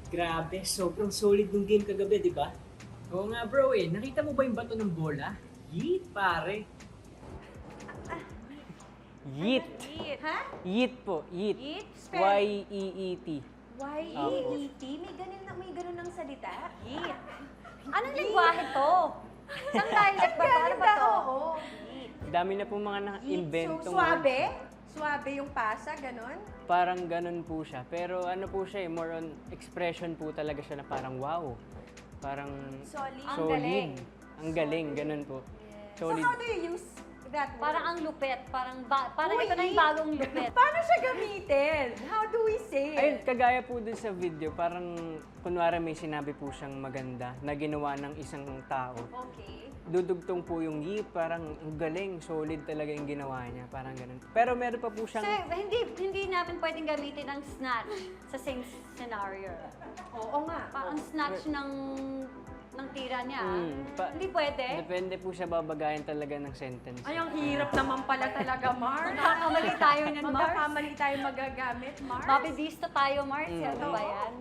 Grabe, sobrang solid nung game kagabi, di ba? Oo nga bro nakita mo ba yung bato ng bola? Yeet pare! Yeet. Ha? Yeet po. Yeet. Yeet? Spell? Y-E-E-T. Y-E-E-T? May ganun ng salita? Yeet. Anong lingwahe to? Saan dialect ba? Paano ba to? Oo. Dami na po mga Yeet. na-inventong So, suabe? Suabe yung pasa, ganun? Parang ganun po siya. Pero ano po siya more on expression po talaga siya na parang wow. Parang Solid. Ang solid. galing. Ang galing, ganun po. So, Solid. how do you use that word? Parang ang lupet. Parang Uy, ito na yung bagong lupet. Paano siya gamitin? How do we say Ayun, it? kagaya po dun sa video, parang kunwari may sinabi po siyang maganda na ginawa ng isang tao. Okay. Dudugtong po yung yeet, parang ang galing, solid talaga yung ginawa niya, parang ganun. Pero meron pa po So, siyang, hindi natin pwedeng gamitin ang snatch sa same scenario. Oo nga. Parang snatch ng tira niya. pa- Hindi pwede. depende po siya babagayan talaga ng sentence. Ay, ang hirap naman pala talaga, Mars. Magkakamali tayo niyan, Mars. Magkakamali tayo magagamit, Mars. Mabibista tayo, Mars. Ano ba yan?